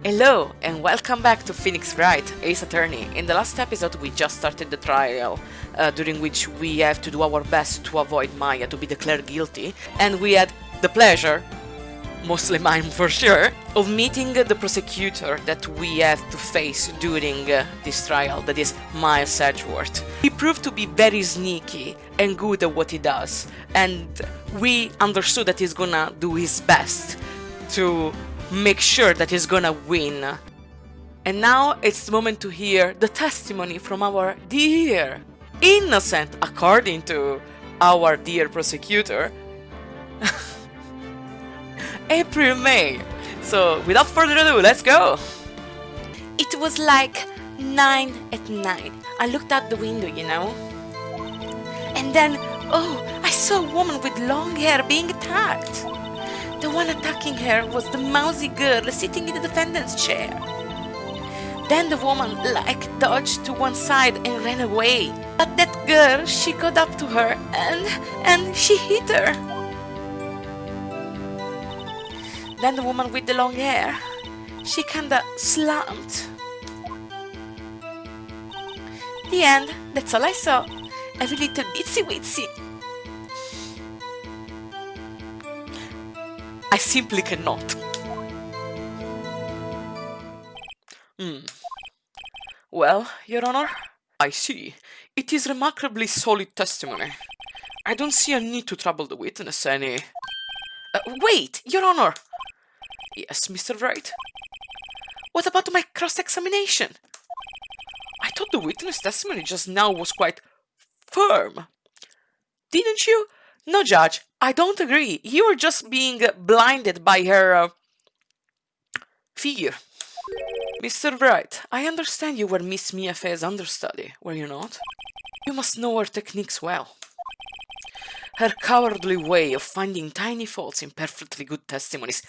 Hello and welcome back to Phoenix Wright, Ace Attorney. In the last episode we just started the trial, during which we have to do our best to avoid Maya to be declared guilty, and we had the pleasure, mostly mine for sure, of meeting the prosecutor that we have to face during this trial, that is Miles Edgeworth. He proved to be very sneaky and good at what he does, and we understood that he's gonna do his best to make sure that he's gonna win. And now it's the moment to hear the testimony from our dear, innocent, according to our dear prosecutor, April May. So without further ado, let's go! It was like 9 at night. I looked out the window, you know. And then, oh, I saw a woman with long hair being attacked. The one attacking her was the mousy girl sitting in the defendant's chair. Then the woman, dodged to one side and ran away. But that girl, she got up to her and she hit her. Then the woman with the long hair, she kinda slumped. The end, that's all I saw. Every little bitsy witsy. I simply cannot. Well, Your Honor, I see. It is remarkably solid testimony. I don't see a need to trouble the witness any... wait, Your Honor! Yes, Mr. Wright? What about my cross-examination? I thought the witness testimony just now was quite firm. Didn't you? No, Judge, I don't agree. You were just being blinded by her figure. Mr. Wright, I understand you were Miss Mia Fey's understudy, were you not? You must know her techniques well. Her cowardly way of finding tiny faults in perfectly good testimonies.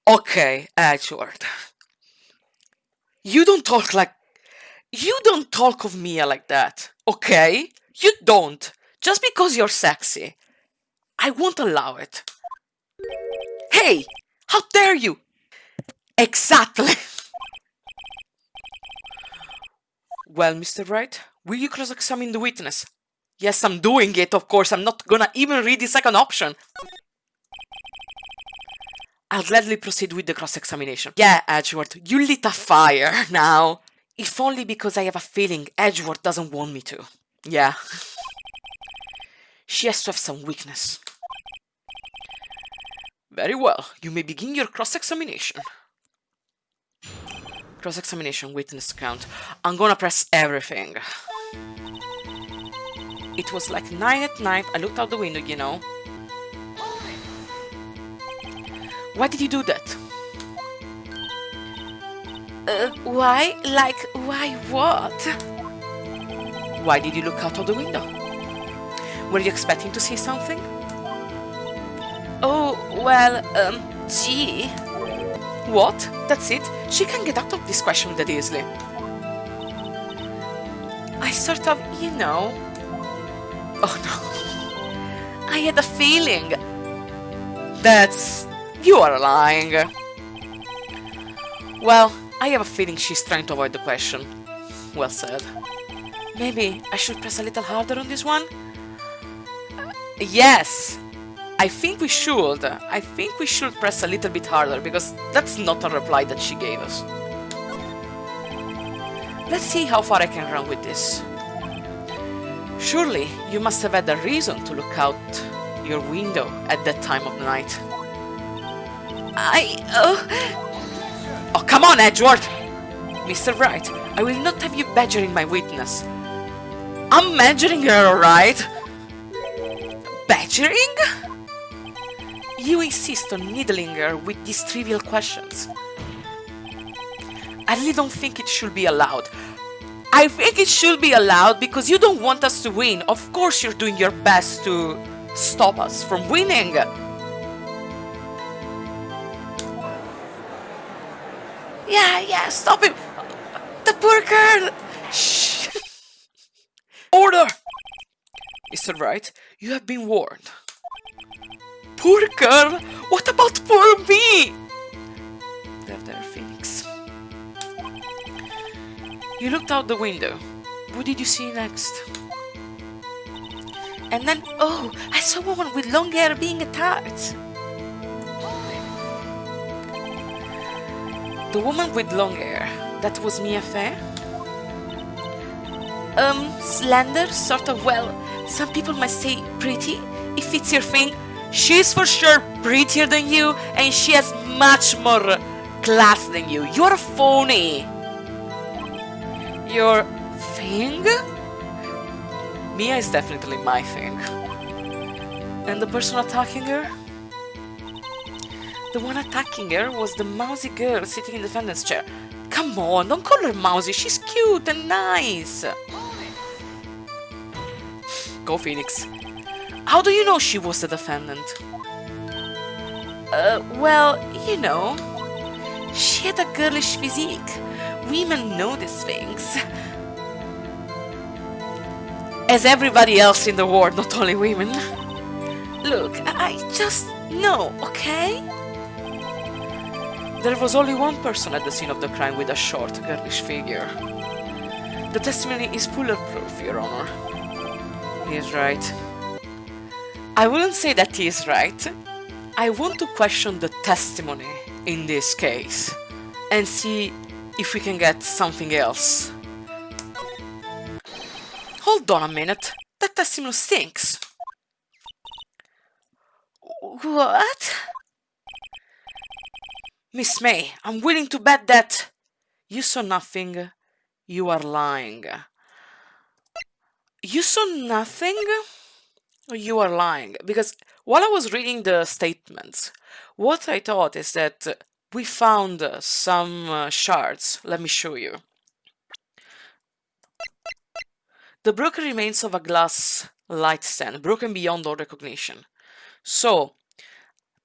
Okay, Edgeworth. You don't talk of Mia like that, okay? You don't. Just because you're sexy. I won't allow it. Hey! How dare you! Exactly! Well, Mr. Wright, will you cross-examine the witness? Yes, I'm doing it, of course. I'm not gonna even read the second option. I'll gladly proceed with the cross-examination. Yeah, Edgeworth, you lit a fire now. If only because I have a feeling Edgeworth doesn't want me to. Yeah. She has to have some weakness. Very well, you may begin your cross-examination. Cross-examination, witness count. I'm gonna press everything. It was like 9 at night, I looked out the window, you know. Why did you do that? Why? Why what? Why did you look out of the window? Were you expecting to see something? Oh, well, gee. What? That's it? She can get out of this question that easily. I sort of, you know... Oh no. I had a feeling. You are lying. Well, I have a feeling she's trying to avoid the question. Well said. Maybe I should press a little harder on this one? Yes! I think we should. I think we should press a little bit harder, because that's not a reply that she gave us. Let's see how far I can run with this. Surely, you must have had a reason to look out your window at that time of the night. Oh, come on, Edgeworth! Mr. Wright, I will not have you badgering my witness. I'm badgering her, alright? Badgering? You insist on needling her with these trivial questions. I really don't think it should be allowed. I think it should be allowed because you don't want us to win. Of course you're doing your best to stop us from winning. Yeah, stop him! The poor girl! Shh! Order! Mr. Wright, you have been warned. Poor girl! What about poor me? There, Phoenix. You looked out the window. What did you see next? And then, oh, I saw a woman with long hair being attacked. The woman with long hair, that was Mia Fey? Slender, sort of, well, some people might say pretty, if it's your thing. She's for sure prettier than you, and she has much more class than you. You're phony. Your thing? Mia is definitely my thing. And the person attacking her? The one attacking her was the mousy girl sitting in the defendant's chair. Come on, don't call her mousy, she's cute and nice. Go Phoenix. How do you know she was the defendant? Well, you know, she had a girlish physique. Women know these things. As everybody else in the world, not only women. Look, I just know, okay? There was only one person at the scene of the crime with a short, girlish figure. The testimony is bulletproof, Your Honor. He is right. I wouldn't say that he is right. I want to question the testimony in this case and see if we can get something else. Hold on a minute. That testimony stinks. What? Miss May, I'm willing to bet that you saw nothing. You are lying. You saw nothing? Or you are lying? Because while I was reading the statements, what I thought is that we found some shards. Let me show you. The broken remains of a glass light stand, broken beyond all recognition. So,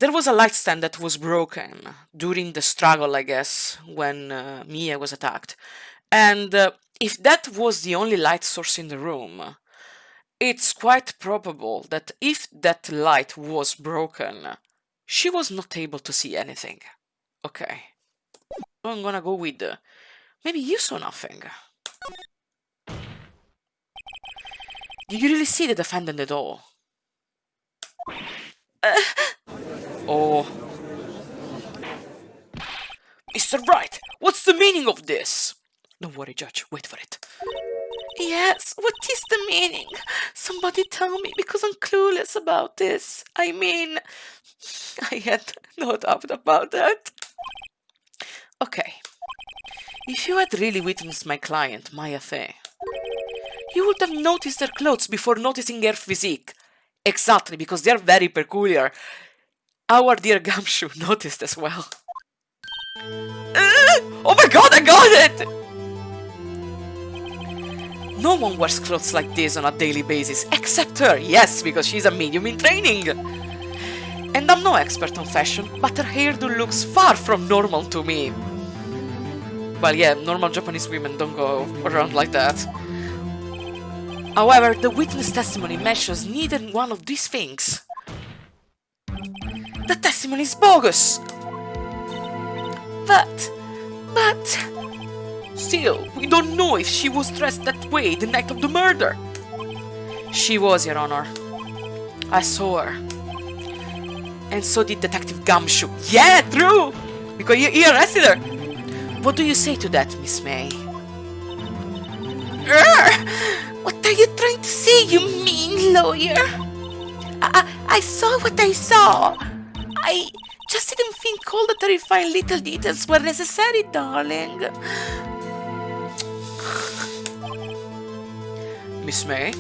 there was a light stand that was broken during the struggle, I guess, when Mia was attacked. And if that was the only light source in the room, it's quite probable that if that light was broken, she was not able to see anything. Okay. So I'm gonna go with maybe you saw nothing. Did you really see the defendant at all? Oh. Mr. Wright, what's the meaning of this? Don't worry, Judge. Wait for it. Yes, what is the meaning? Somebody tell me, because I'm clueless about this. I mean, I had no doubt about that. Okay. If you had really witnessed my client, Maya Fey, you would have noticed her clothes before noticing her physique. Exactly, because they're very peculiar. Our dear Gumshoe noticed as well. Oh my god, I got it! No one wears clothes like this on a daily basis, except her, yes, because she's a medium in training. And I'm no expert on fashion, but her hairdo looks far from normal to me. Well, yeah, normal Japanese women don't go around like that. However, the witness testimony mentions neither one of these things. The testimony is bogus! But... Still, we don't know if she was dressed that way the night of the murder. She was, Your Honor. I saw her. And so did Detective Gumshoe. Yeah, true! Because he arrested her. What do you say to that, Miss May? What are you trying to say, you mean lawyer? I saw what I saw. I just didn't think all the terrifying little details were necessary, darling. Miss May,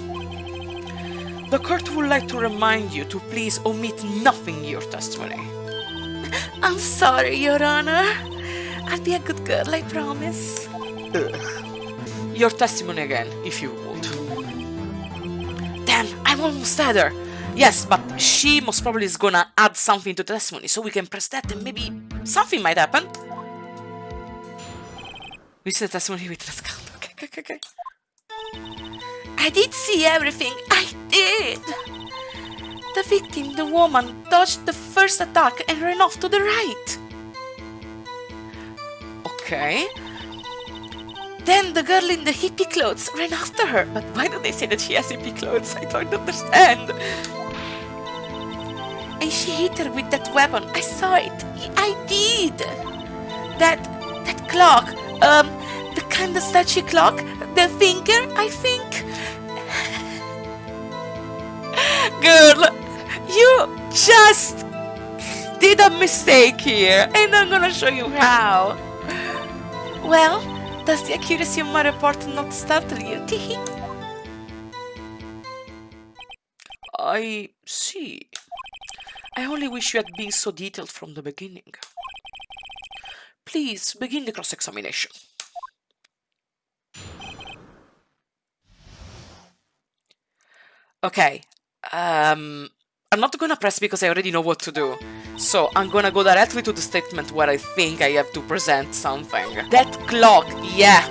the court would like to remind you to please omit nothing in your testimony. I'm sorry, Your Honor. I'll be a good girl, I promise. Your testimony again, if you would. Damn, I'm almost at her. Yes, but she most probably is gonna add something to the testimony, so we can press that and maybe something might happen. We see the testimony witness count. Okay. I did see everything. I did. The victim, the woman, dodged the first attack and ran off to the right. Okay. Then the girl in the hippie clothes ran after her. But why do they say that she has hippie clothes? I don't understand. And she hit her with that weapon. I saw it. I did. That clock. The kind of statue clock. The finger, I think. Girl, you just did a mistake here, and I'm gonna show you how. Well, does the accuracy of my report not startle you? I see. I only wish you had been so detailed from the beginning. Please begin the cross-examination. Okay, I'm not gonna press because I already know what to do. So I'm gonna go directly to the statement where I think I have to present something. That clock, yeah.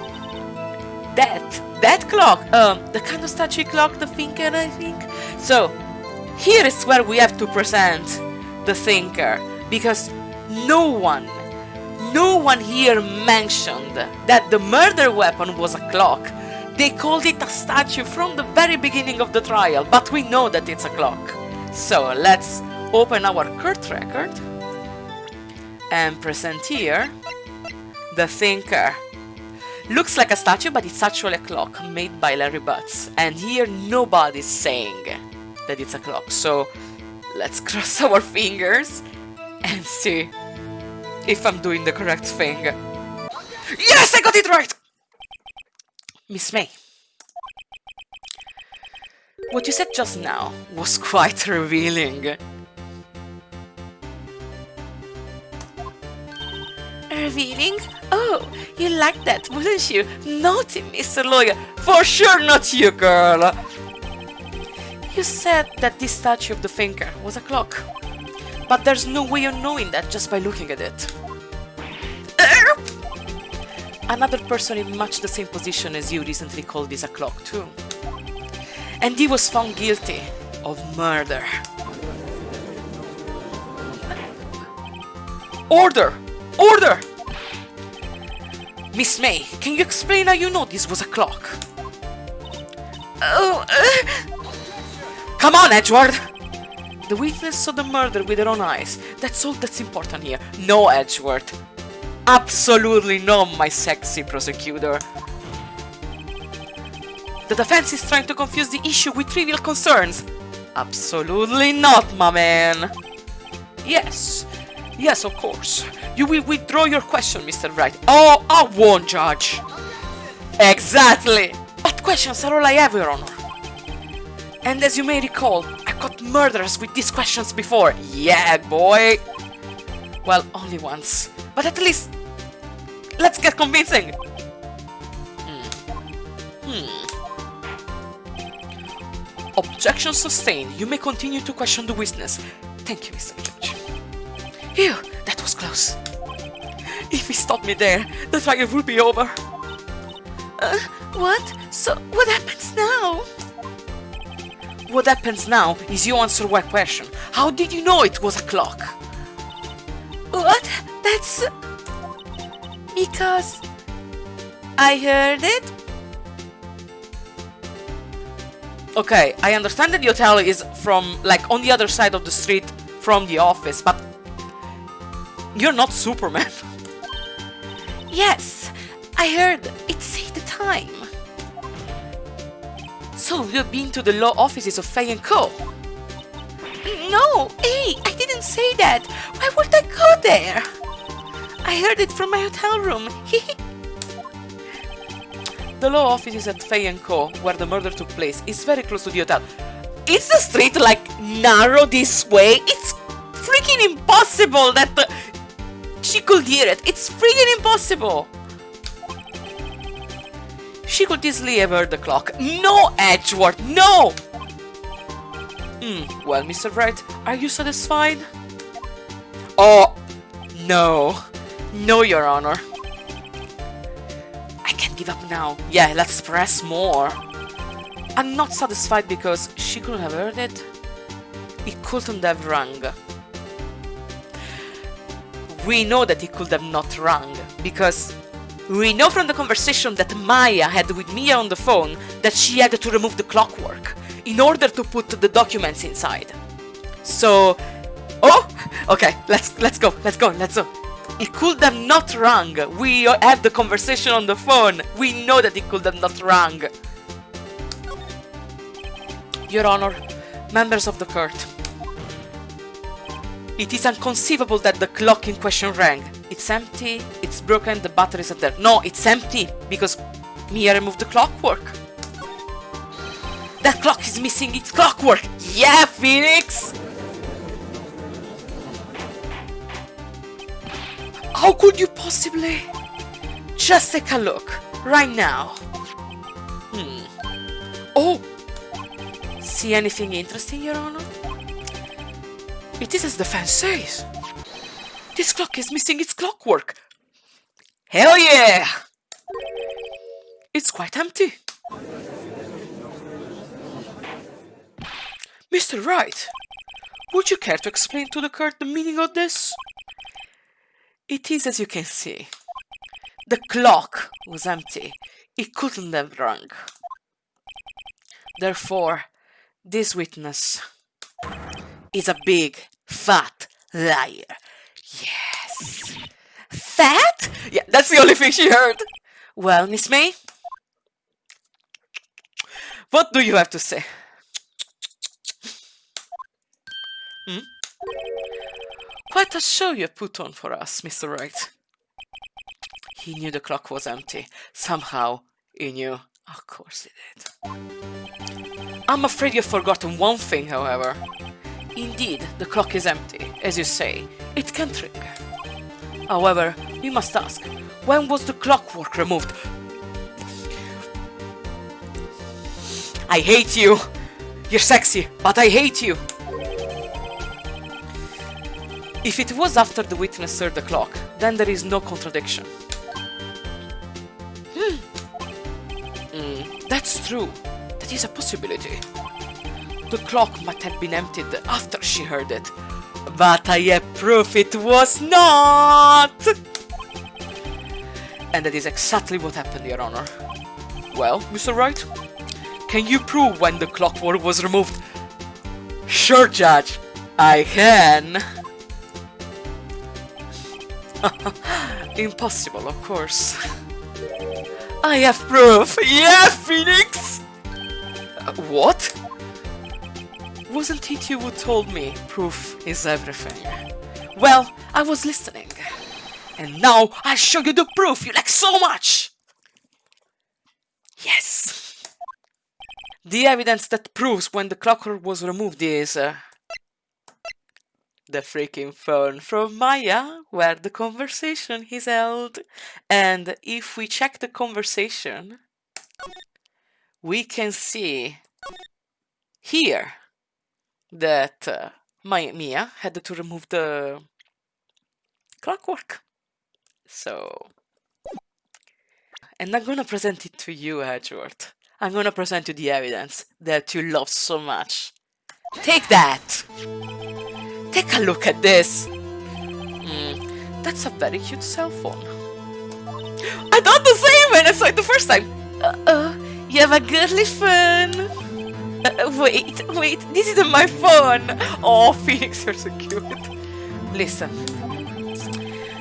That clock, the kind of statue clock, the thinker, I think. So, here is where we have to present the thinker, because no one here mentioned that the murder weapon was a clock. They called it a statue from the very beginning of the trial, but we know that it's a clock. So let's open our court record and present here the thinker. Looks like a statue, but it's actually a clock made by Larry Butts. And here nobody's saying that it's a clock. So let's cross our fingers and see if I'm doing the correct thing. Yes, I got it right! Miss May, what you said just now was quite revealing. Revealing? Oh, you liked that, wouldn't you? Naughty, Mr. Lawyer. For sure not you, girl. You said that this statue of the thinker was a clock. But there's no way of knowing that just by looking at it. Another person in much the same position as you recently called this a clock too. And he was found guilty of murder. Order! Order! Miss May, can you explain how you know this was a clock? Come on, Edward! The witness saw the murder with her own eyes. That's all that's important here. No, Edward. Absolutely not, my sexy prosecutor. The defense is trying to confuse the issue with trivial concerns. Absolutely not, my man. Yes, of course. You will withdraw your question, Mr. Wright. Oh, I won't, Judge. Exactly. But questions are all I have, Your Honor. And as you may recall, I caught murderers with these questions before. Yeah, boy. Well, only once. But at least, let's get convincing. Objection sustained. You may continue to question the witness. Thank you, Mr. Judge. Phew, that was close. If he stopped me there, the trial will be over. What? So, what happens now? What happens now is you answer one question. How did you know it was a clock? What? That's... because... I heard it? Okay, I understand that the hotel is from, like, on the other side of the street from the office, but... you're not Superman. Yes, I heard. It saved the time. So you've been to the law offices of Fay & Co? No, hey, I didn't say that. Why would I go there? I heard it from my hotel room. The law offices at Fay & Co, where the murder took place, is very close to the hotel. Is the street, like, narrow this way? It's freaking impossible that she could hear it. It's freaking impossible. She could easily have heard the clock. No, Edward, no! Well, Mr. Wright, are you satisfied? Oh, no. No, Your Honor. I can't give up now. Yeah, let's press more. I'm not satisfied because she couldn't have heard it. It couldn't have rung. We know that it could have not rung because We know from the conversation that Maya had with Mia on the phone that she had to remove the clockwork in order to put the documents inside. So, oh, okay, let's go. It could have not rung. We had the conversation on the phone. We know that it could have not rung. Your Honor, members of the court, it is inconceivable that the clock in question rang. It's empty, it's broken, the batteries are there. No, it's empty because Mia removed the clockwork. That clock is missing its clockwork. Yeah, Phoenix! How could you possibly? Just take a look, right now. Oh! See anything interesting, Your Honor? It is as the fan says. This clock is missing its clockwork. Hell yeah! It's quite empty. Mr. Wright, would you care to explain to the court the meaning of this? It is as you can see. The clock was empty. It couldn't have rung. Therefore, this witness is a big, fat liar. Yes. Fat? Yeah, that's the only thing she heard. Well, Miss May, what do you have to say? Quite a show you put on for us, Mr. Wright. He knew the clock was empty. Somehow, he knew. Of course he did. I'm afraid you've forgotten one thing, however. Indeed, the clock is empty. As you say, it can't ring. However, we must ask, when was the clockwork removed? I hate you! You're sexy, but I hate you! If it was after the witness heard the clock, then there is no contradiction. That's true. That is a possibility. The clock might have been emptied after she heard it. But I have proof it was not! And that is exactly what happened, Your Honor. Well, Mr. Wright, can you prove when the clockwork was removed? Sure, Judge, I can. Impossible, of course. I have proof! Yeah, Phoenix! What? Wasn't it you who told me proof is everything? Well, I was listening. And now I'll show you the proof you like so much! Yes! The evidence that proves when the clockwork was removed is... the freaking phone from Maya, where the conversation is held. And if we check the conversation, we can see here that Mia had to remove the clockwork. So, and I'm gonna present it to you, Edgeworth. I'm gonna present you the evidence that you love so much. Take that! Take a look at this! That's a very cute cell phone. I thought the same when I saw it the first time! You have a girly phone! Wait, this isn't my phone! Oh, Phoenix, you're so cute! Listen.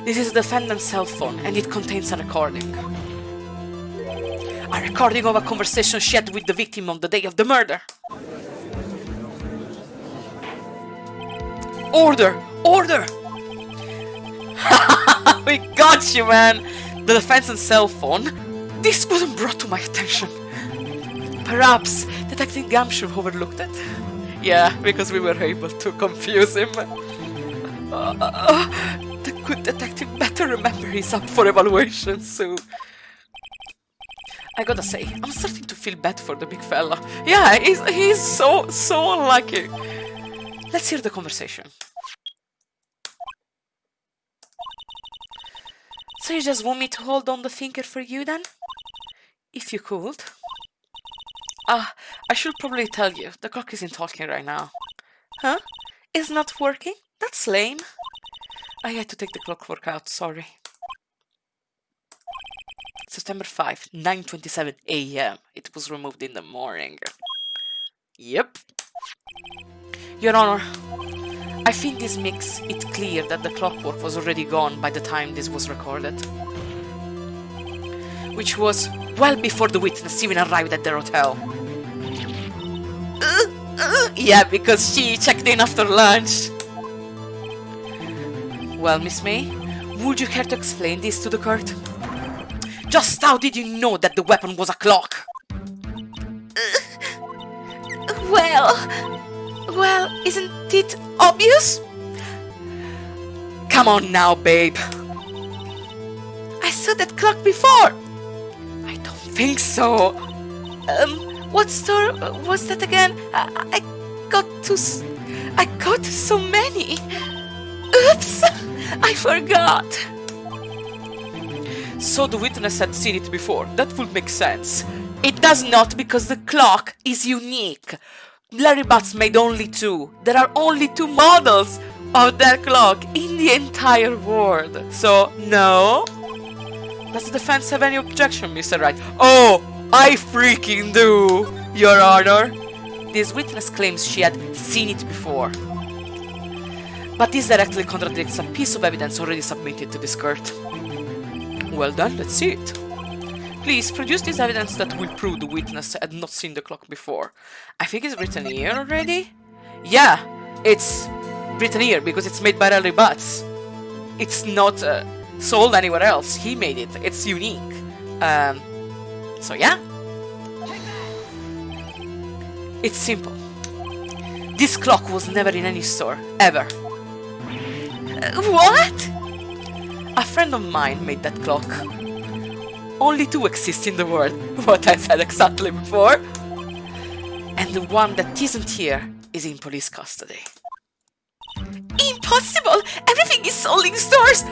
This is the defendant's cell phone, and it contains a recording. A recording of a conversation she had with the victim on the day of the murder. Order! Order! We got you, man! The defense's cell phone. This wasn't brought to my attention. Perhaps Detective Gumshoe overlooked it. Yeah, because we were able to confuse him. The good detective better remember he's up for evaluation soon. I gotta say, I'm starting to feel bad for the big fella. Yeah, he's so unlucky. Let's hear the conversation. So you just want me to hold on the finger for you then? If you could. I should probably tell you, the clock isn't talking right now. Huh? It's not working? That's lame. I had to take the clockwork out, sorry. September 5, 9:27 a.m. It was removed in the morning. Yep. Your Honor, I think this makes it clear that the clockwork was already gone by the time this was recorded. Which was well before the witness even arrived at the hotel. Yeah, because she checked in after lunch. Well, Miss May, would you care to explain this to the court? Just how did you know that the weapon was a clock? Well, isn't it obvious? Come on now, babe. I saw that clock before. I don't think so. What store was that again? I got so many. Oops, I forgot. So the witness had seen it before. That would make sense. It does not, because the clock is unique. Larry Butts made only 2. There are only 2 models of that clock in the entire world. So, no. Does the defense have any objection, Mr. Wright? Oh, I freaking do, Your Honor. This witness claims she had seen it before. But this directly contradicts a piece of evidence already submitted to this court. Well then, let's see it. Please produce this evidence that will prove the witness had not seen the clock before. I think it's written here already. Yeah, it's written here because it's made by Larry Butts. It's not sold anywhere else. He made it. It's unique. So yeah. It's simple. This clock was never in any store, ever. What? A friend of mine made that clock. Only 2 exist in the world, what I said exactly before. And the one that isn't here is in police custody. Impossible! Everything is sold in stores!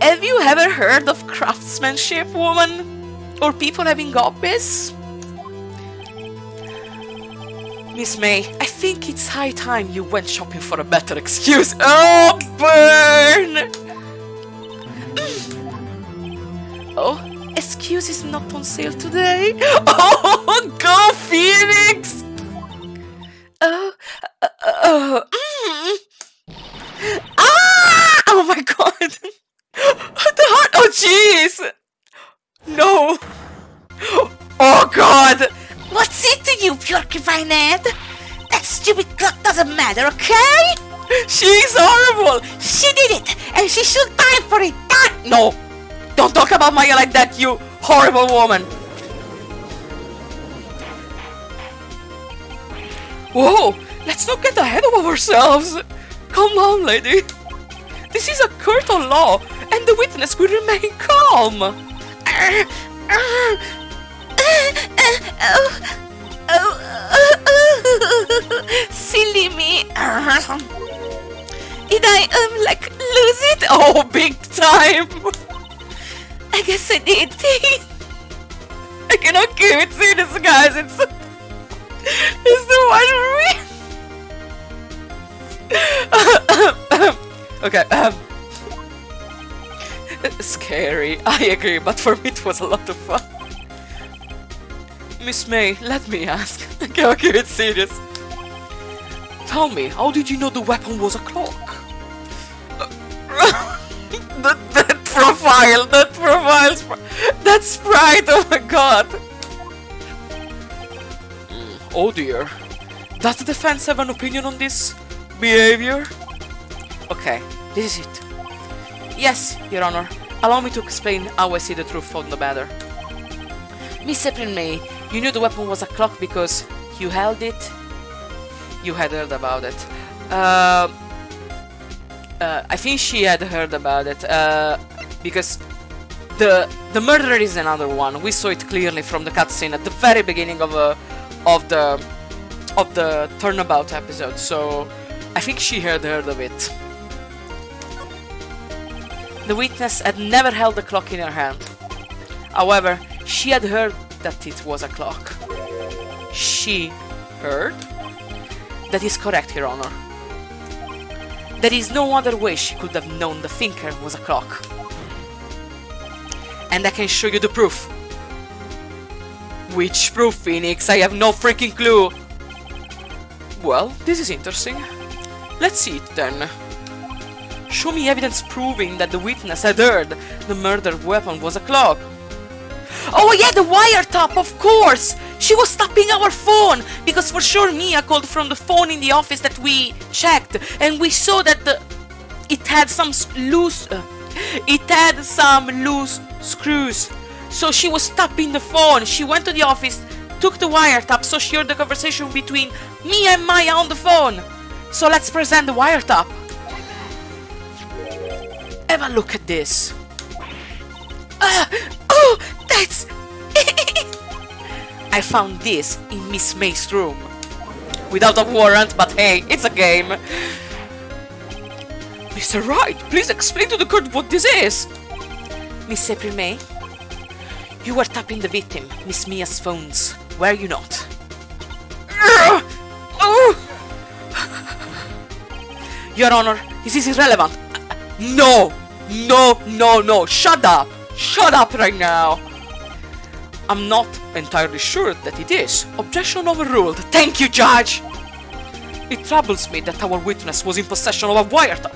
Have you ever heard of craftsmanship, woman? Or people having hobbies? Miss May, I think it's high time you went shopping for a better excuse. Oh, burn! Oh, excuse is not on sale today. Oh, go Phoenix! Oh my god! The heart! Oh jeez! No! Oh god! What's it to you, porcupine head? That stupid clock doesn't matter, okay? She's horrible! She did it, and she should die for it. Die! No! Don't talk about Maya like that, you horrible woman! Whoa! Let's not get ahead of ourselves! Come on, lady! This is a court of law, and the witness will remain calm! Silly me! Did I, like, lose it? Oh, big time! I guess I did. I cannot keep it serious, guys. It's the one for me. Okay. Scary. I agree, but for me it was a lot of fun. Miss May, let me ask. I cannot keep it serious. Tell me, how did you know the weapon was a clock? That profile, that sprite, oh my god! Oh dear. Does the defense have an opinion on this behavior? Okay, this is it. Yes, Your Honor, allow me to explain how I see the truth on the matter. Miss April May, you knew the weapon was a clock because you held it? You had heard about it. I think she had heard about it, because the murderer is another one. We saw it clearly from the cutscene at the very beginning of the turnabout episode. So I think she had heard of it. The witness had never held the clock in her hand. However, she had heard that it was a clock. She heard? That is correct, Your Honor. There is no other way she could have known the thinker was a clock. And I can show you the proof. Which proof, Phoenix? I have no freaking clue. Well, this is interesting. Let's see it then. Show me evidence proving that the witness had heard the murder weapon was a clock. Oh yeah, the wiretap, of course! She was tapping our phone! Because for sure Mia called from the phone in the office that we checked, and we saw that it had some loose screws. So she was tapping the phone. She went to the office, took the wiretap, so she heard the conversation between Mia and Maya on the phone. So let's present the wiretap. Have a look at this. Oh, that's... I found this in Miss May's room. Without a warrant, but hey, it's a game. Mr. Wright, please explain to the court what this is. Miss April May, you were tapping the victim, Miss Mia's phones, were you not? Your Honor, this is irrelevant. No! Shut up! Shut up right now! I'm not entirely sure that it is. Objection overruled. Thank you, Judge! It troubles me that our witness was in possession of a wiretap.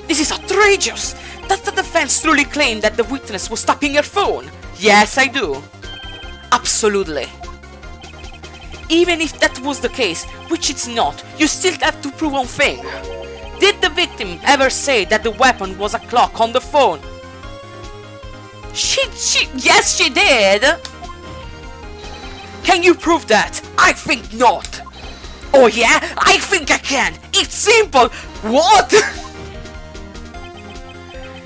This is outrageous! Does the defense truly claim that the witness was tapping her phone? Yes, I do. Absolutely. Even if that was the case, which it's not, you still have to prove one thing. Did the victim ever say that the weapon was a clock on the phone? Yes, she did! Can you prove that? I think not! Oh yeah? I think I can! It's simple! What?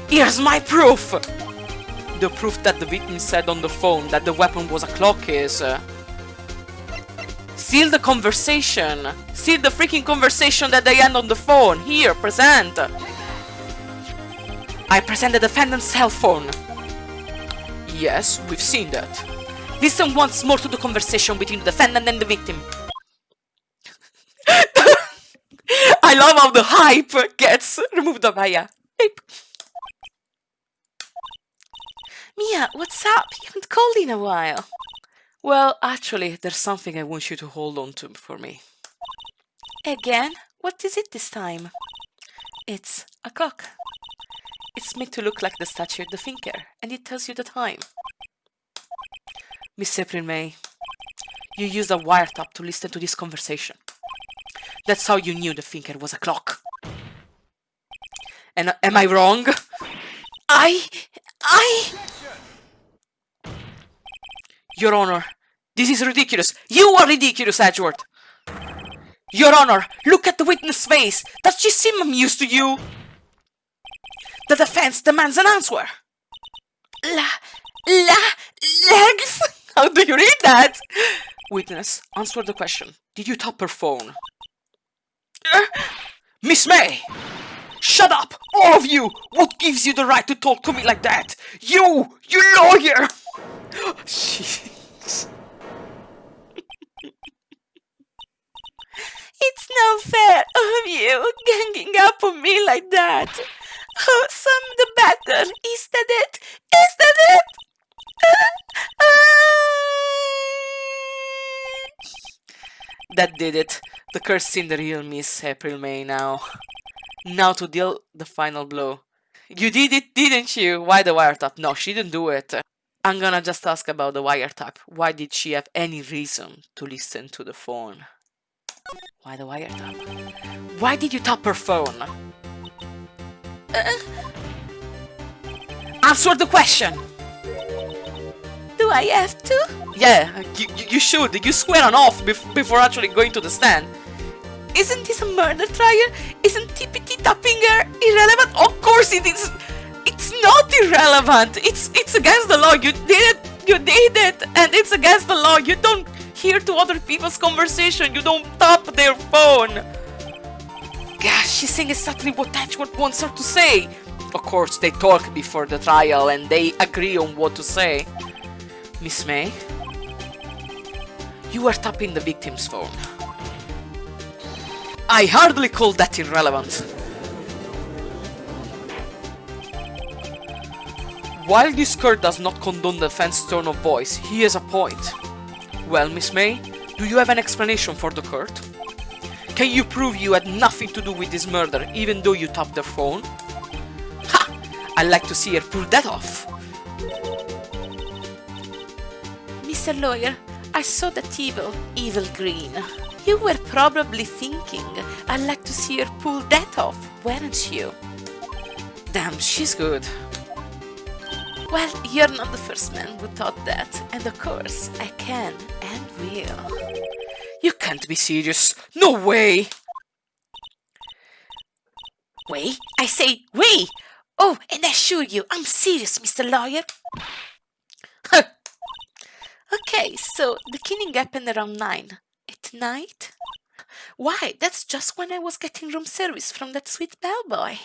Here's my proof! The proof that the victim said on the phone that the weapon was a clock is... Seal the conversation! Seal the freaking conversation that they had on the phone! Here, present! I present the defendant's cell phone. Yes, we've seen that. Listen once more to the conversation between the defendant and the victim. I love how the hype gets removed by Maya. Mia, what's up? You haven't called in a while. Well, actually, there's something I want you to hold on to for me. Again? What is it this time? It's a clock. It's made to look like the statue of the thinker, and it tells you the time. Miss April May, you used a wiretap to listen to this conversation. That's how you knew the thinker was a clock. And am I wrong? Your Honor, this is ridiculous. You are ridiculous, Edgeworth. Your Honor, look at the witness' face. Does she seem amused to you? The defense demands an answer. Legs? How do you read that? Witness, answer the question. Did you tap her phone? Miss May! Shut up! All of you! What gives you the right to talk to me like that? You lawyer! Jeez. It's not fair of you ganging up on me like that. Oh, some the better. Is that it? Is that it? That did it. The curse in the real Miss April May now. Now to deal the final blow. You did it, didn't you? Why the wiretap? No, she didn't do it. I'm gonna just ask about the wiretap. Why did she have any reason to listen to the phone? Why the wiretap? Why did you tap her phone? Answer the question! Do I have to? Yeah, you should. You swear on oath before actually going to the stand. Isn't this a murder trial? Isn't TPT tapping her irrelevant? Of course it is. It's not irrelevant. It's against the law. You did it, and it's against the law. You don't hear to other people's conversation. You don't tap their phone. Gosh, she's saying exactly what Edgeworth wants her to say. Of course, they talk before the trial and they agree on what to say. Miss May, you were tapping the victim's phone. I hardly call that irrelevant. While this Kurt does not condone the defense's tone of voice, he has a point. Well, Miss May, do you have an explanation for the Kurt? Can you prove you had nothing to do with this murder, even though you tapped their phone? Ha! I'd like to see her pull that off. Mr. Lawyer, I saw that evil grin. You were probably thinking, I'd like to see her pull that off, weren't you? Damn, she's good. Well, you're not the first man who thought that, and of course, I can and will. You can't be serious. No way! Way? I say, way! Oh, and I assure you, I'm serious, Mr. Lawyer. Okay, so the killing happened around 9 at night? Why, that's just when I was getting room service from that sweet bellboy.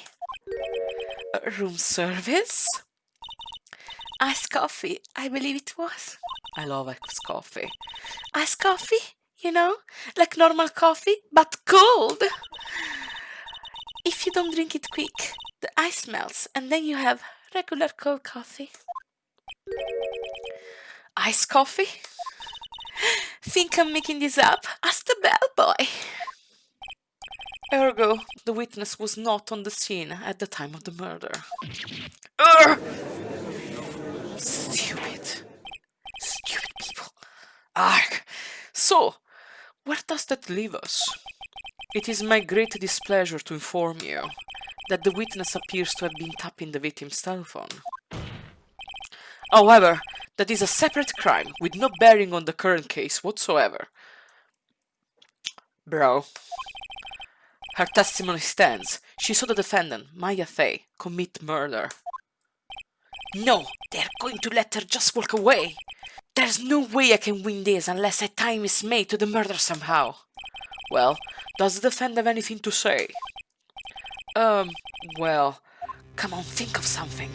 Room service? Iced coffee, I believe it was. I love iced coffee. Iced coffee? You know, like normal coffee, but cold. If you don't drink it quick, the ice melts, and then you have regular cold coffee. Iced coffee? Think I'm making this up? Ask the bellboy. Ergo, the witness was not on the scene at the time of the murder. Stupid people. Arg. So, where does that leave us? It is my great displeasure to inform you that the witness appears to have been tapping the victim's telephone. However, that is a separate crime with no bearing on the current case whatsoever. Bro. Her testimony stands. She saw the defendant, Maya Fey, commit murder. No, they're going to let her just walk away. There's no way I can win this unless I tie Miss May to the murder somehow. Well, does the defendant have anything to say? Well, come on, think of something.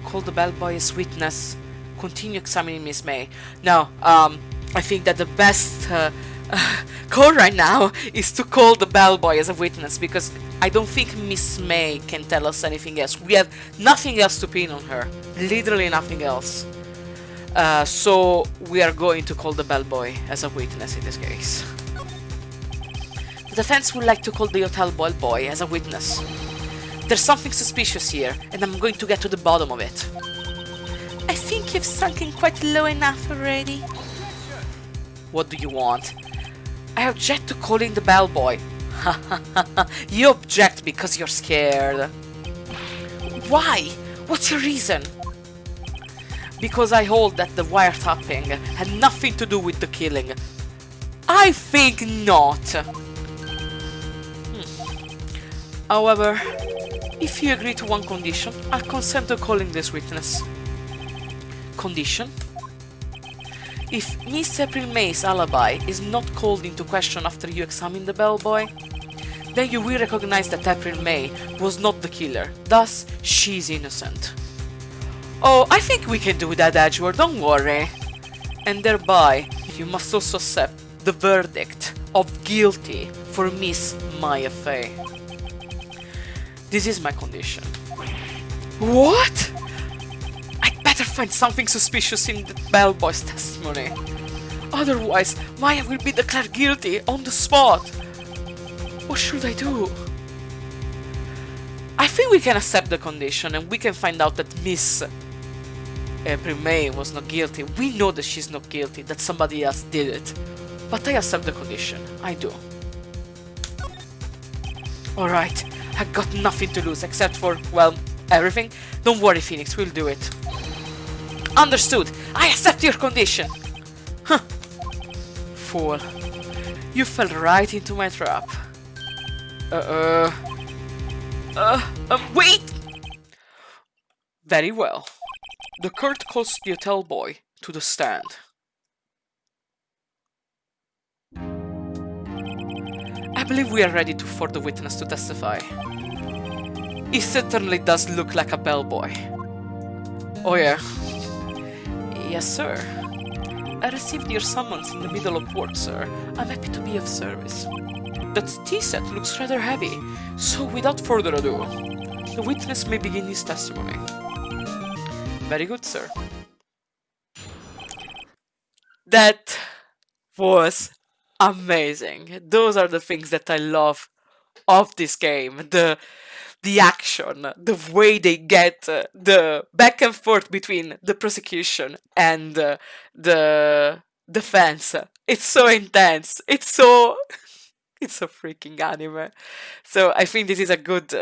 Call the bellboy as witness. Continue examining Miss May. Now, I think that the best call right now is to call the bellboy as a witness, because I don't think Miss May can tell us anything else. We have nothing else to pin on her. Literally nothing else. So we are going to call the bellboy as a witness in this case. The defense would like to call the hotel bellboy as a witness. There's something suspicious here, and I'm going to get to the bottom of it. I think you've sunk in quite low enough already. What do you want? I object to calling the bellboy. You object because you're scared. Why? What's your reason? Because I hold that the wiretapping had nothing to do with the killing. I think not. However, if you agree to one condition, I'll consent to calling this witness. Condition? If Miss April May's alibi is not called into question after you examine the bellboy, then you will recognize that April May was not the killer, thus she's innocent. Oh, I think we can do that, Edgeworth, don't worry. And thereby, you must also accept the verdict of guilty for Miss Maya Fey. This is my condition. What? I'd better find something suspicious in the bellboy's testimony. Otherwise, Maya will be declared guilty on the spot. What should I do? I think we can accept the condition and we can find out that Miss April May was not guilty. We know that she's not guilty, that somebody else did it. But I accept the condition. I do. Alright, I got nothing to lose except for, well, everything. Don't worry, Phoenix, we'll do it. Understood. I accept your condition. Huh. Fool. You fell right into my trap. Wait! Very well. The court calls the hotel boy to the stand. I believe we are ready for the witness to testify. He certainly does look like a bellboy. Oh yeah? Yes, sir. I received your summons in the middle of work, sir. I'm happy to be of service. That tea set looks rather heavy, so without further ado, the witness may begin his testimony. Very good, sir. That was amazing. Those are the things that I love of this game. The action, the way they get the back and forth between the prosecution and the defense. It's so intense. It's so freaking anime. So I think this is a good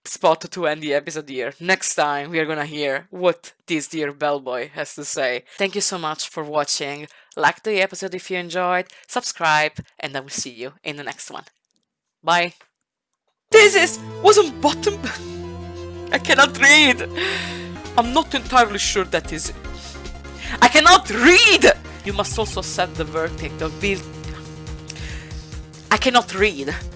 spot to end the episode here. Next time we are gonna hear what this dear bellboy has to say. Thank you so much for watching. Like the episode if you enjoyed, subscribe, and I will see you in the next one. Bye. Wasn't bottom. I cannot read. I'm not entirely sure that is. I cannot read. You must also set the verdict of build. I cannot read.